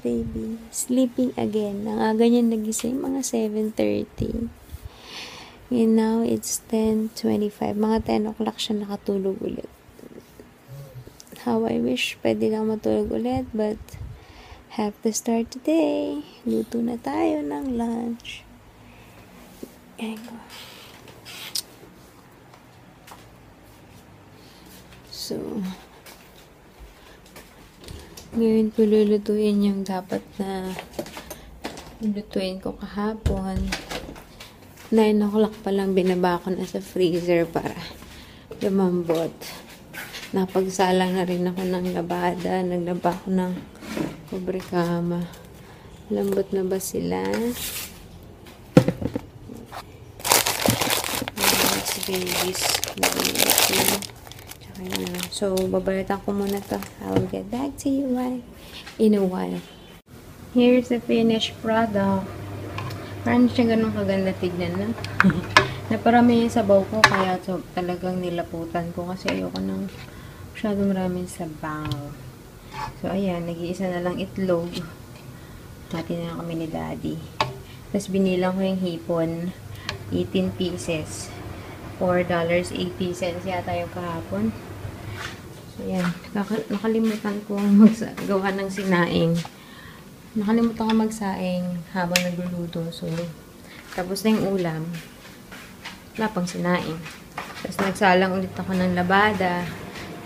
baby. Sleeping again. Nangaga niya nagising, mga 7:30. And now, it's 10:25. Mga 10 o'clock siya nakatulog ulit. How I wish pwede lang matulog ulit, but have to start today. Luto na tayo ng lunch. So, ngayon ko lulutuin yung dapat na lulutuin ko kahapon. 9 o'clock pa lang binaba ko na sa freezer para lumambot. Napagsalang na rin ako ng labada. Naglaba ako ng kubrikama. Lambot na ba sila? Babies. So, babalatan ko muna to. I'll get back to you in a while. Here's the finished product. Parang siya ganun kaganda tignan na. Naparami yung sabaw ko, kaya so, talagang nilaputan ko kasi ayoko ng masyado maraming sabaw. So, ayan, nag-iisa na lang itlog. Natin na kami ni Daddy. Tapos, binilang ko yung hipon. 18 pieces. $4.80 yata yung kahapon. So, yan. Nakalimutan ko gawa ng sinaing. Nakalimutan ko magsaing habang nagluluto. So, tapos na yung ulam. Wala pang sinaing. Tapos, nagsalang ulit ako ng labada.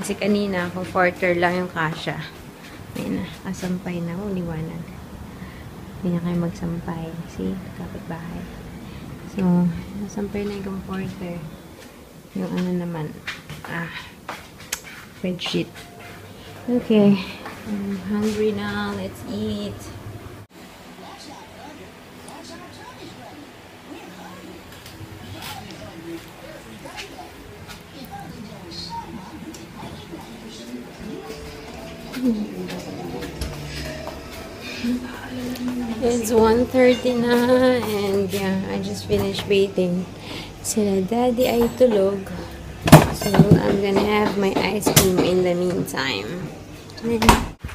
Kasi kanina, kung quarter lang yung kasha. Ayun na. Kasampay na. Liwanag. Hindi na kayo magsampay. See? Kapit-bahay. So, nasampay na yung quarter. Yung ano naman, bedsheet. Okay. I'm hungry now. Let's eat. It's 1:30 na, and yeah, I just finished bathing. Sila Daddy ay tulog. So, I'm gonna have my ice cream in the meantime.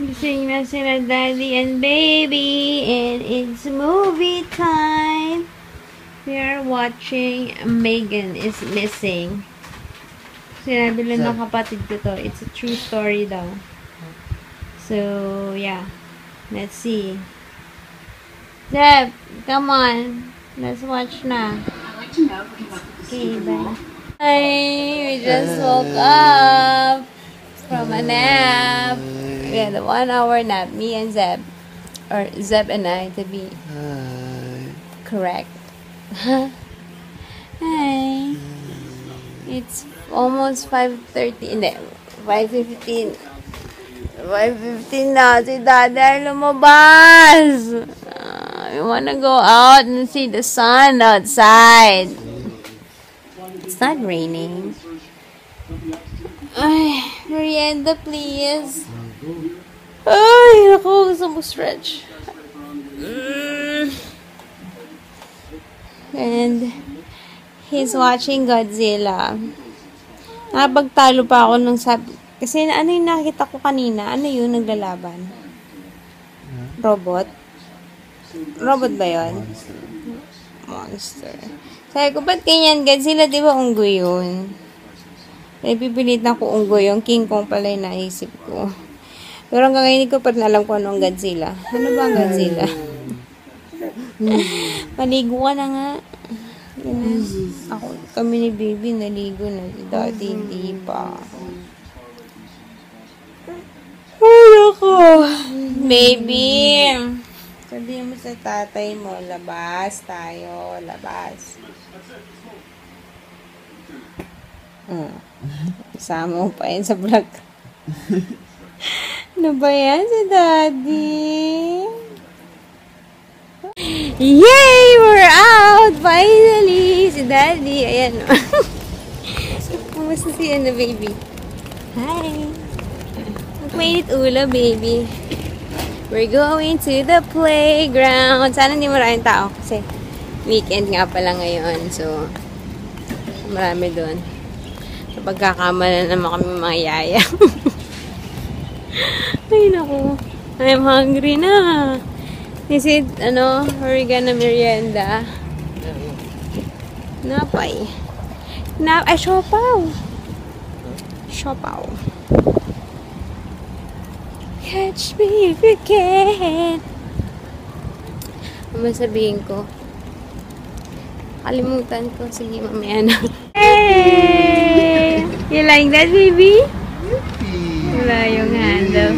Gising na sila Daddy and Baby, and it's movie time. We are watching Megan is Missing. Sinabi lang ng kapatid ko to. It's a true story daw. So, yeah. Let's see. Zeb, come on. Let's watch na. Okay, bye. Hi, we just woke up from a nap. We had a 1-hour nap, me and Zeb. Or Zeb and I, to be correct. Hi. It's almost 5:30. Hindi, 5:15. 5:15 na. Si Daddy ay lumabas. We wanna go out and see the sun outside. It's not raining. Ay, merienda, please. Ay, ako, gusto mo stretch. And he's watching Godzilla. Napagtalo pa ako nung sabi. Kasi ano yung nakita ko kanina? Ano yun naglalaban? Robot? Robot ba yun? Monster. Sabi ko, ba't ganyan? Godzilla, di ba unggoy yun? Pipilitan ko unggoy. Yung King Kong pala yung naisip ko. Pero hanggang ngayon ko pa alam ko anong Godzilla. Ano ba ang Godzilla? Maligo ka na nga. Ako, kami ni Baby naligo na. Si Daddy hindi pa. Ay, ako. Baby. Sabihin mo sa tatay mo, labas tayo, labas. Isama mo pa yan sa vlog. Ano ba yan si Daddy? Yay! We're out! Finally! Si Daddy, ayan. Kumusta si ano, Baby? Hi! Magmainit ulo, Baby. We're going to the playground. Sana hindi maraming tao kasi weekend nga pala ngayon. So, marami doon. So, pagkakamala naman kami mga yaya. Ay, naku. I'm hungry na. Is it, we're gonna merienda? Napay. Ay, siopaw. Siopaw. Catch me if you can. Ano sabihin ko? Kalimutan ko. Sige, mamaya na. Hey! You like that, baby? Wala yung handle.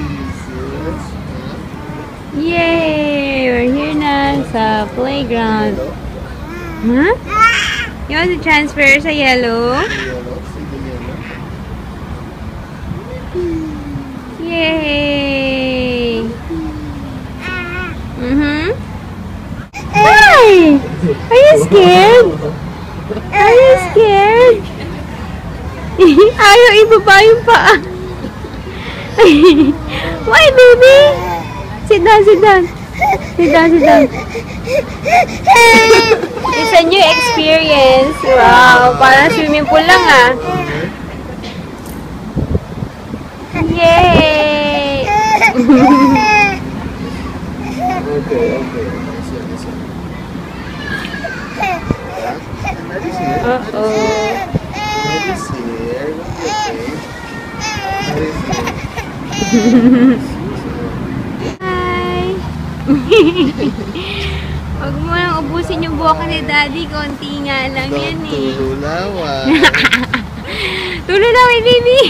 Yay! We're here na sa playground. Huh? You want to transfer sa yellow? Yay! Hi! Are you scared? Are you scared? Ayaw ibaba yung paa. Why, baby? Sit down, sit down. Sit down, sit down. It's a new experience. Wow, parang swimming pool lang ah. Yay! Okay. Uh-oh. Hi! Huwag mo nang ubusin yung buhok ni Daddy. Konti nga lang yan eh. Tululawan. Tululawan, baby!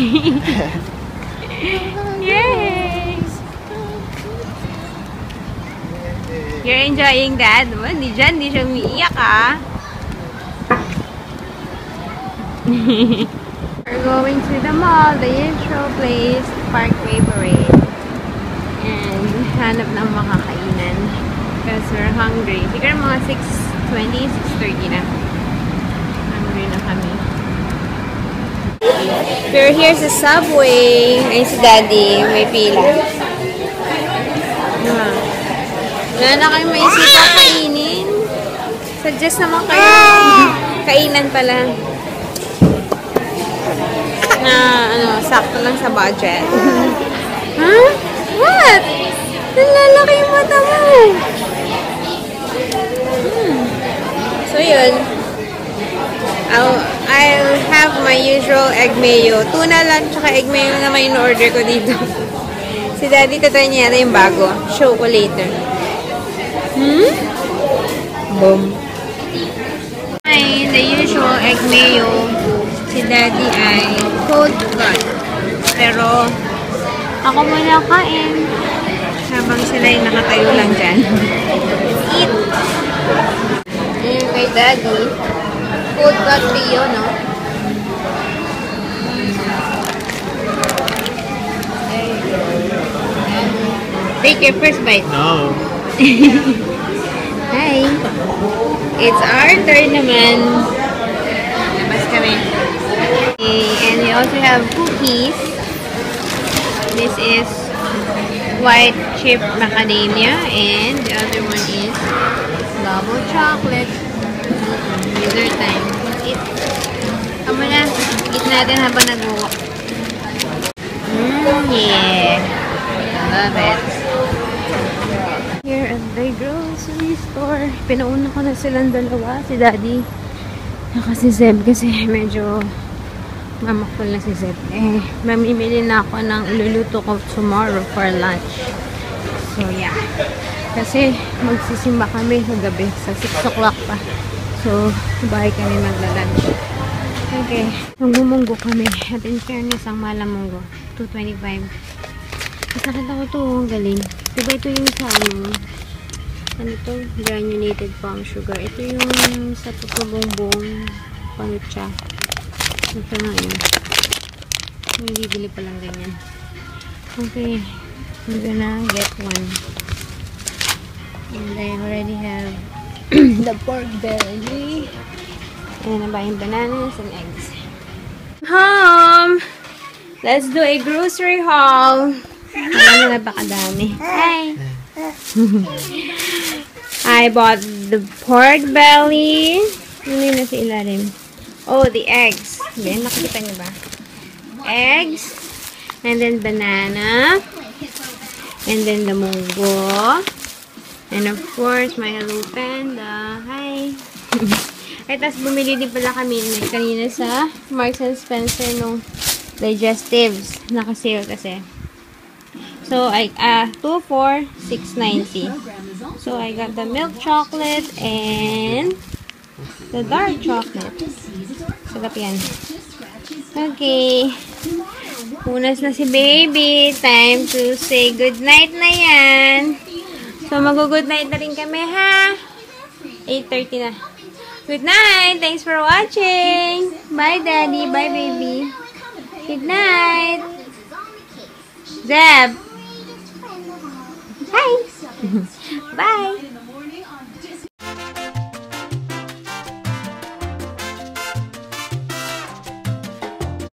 Yay! You're enjoying that? Hindi dyan, hindi siya umiiyak ah. We're going to the mall, the usual place, Parkway Parade. And hanap ng makakainan. Because we're hungry. Siguro mga 6:20, 6:30 na. Hungry na kami. Pero here's the Subway. Ay, si Daddy. May pila. Wala na kayo maisipang kainin. Suggest naman kayo. Kainan pala. Na, sakto lang sa budget. Huh? What? Nalalaki yung mata mo. So, yun. I'll have my usual egg mayo. Tuna lang, tsaka egg mayo naman yung order ko dito. Si Daddy, tatry niya yata yung bago. Show ko later. Boom. Ay, the usual egg mayo. Si Daddy ay cold cut. Pero, ako muna kain. Habang sila yung nakatayo lang dyan. Eat! Ayan kay Daddy. Cold cut Rio, no? Take your first bite. No. Hi! It's our turn naman. Labas kami. Okay, and we also have cookies. This is white chip macadamia, and the other one is double chocolate. Dessert time. Eat. Come on na. Eat natin habang nag-walk. Yeah. I love it. Here at the grocery store. Pinauna ko na silang dalawa. Si Daddy. Saka si Zeb kasi medyo mamakul na si Zeb. Mamimili na ako ng iluluto ko tomorrow for lunch. So, yeah. Kasi magsisimba kami sa gabi. Sa 6 o'clock pa. So, bahay kami magla-lunch. Okay. Mangumunggo kami. At in fairness, ang malamunggo. $2.25. Nakita ko ito. Ang galing. Diba ito yung sa ano to? Granulated palm sugar. Ito yung sa tutubong-bong panucha. Ito nga yun. May bibili pa lang ganyan. Okay. I'm gonna get one. And I already have the pork belly. And I'm buying bananas and eggs. Home! Let's do a grocery haul. Ano na ba kadami? Hi! I bought the pork belly. Ano yun na sa ilalim? Oh, the eggs. Then, nakikita niyo ba? Eggs. And then banana. And then the munggo. And of course, my Hello Panda. Hi! Ay, tas bumili din pala kami kanina sa Marks and Spencer nung digestives. Naka-sale kasi. So, 2 for 6.90. So, I got the milk chocolate and the dark chocolate. Sarap yan. Okay. Punas na si baby. Time to say goodnight na yan. So, mag-good night na rin kami, ha? 8:30 na. Good night. Thanks for watching. Bye, Daddy. Bye, baby. Good night. Zeb. Hi. Bye.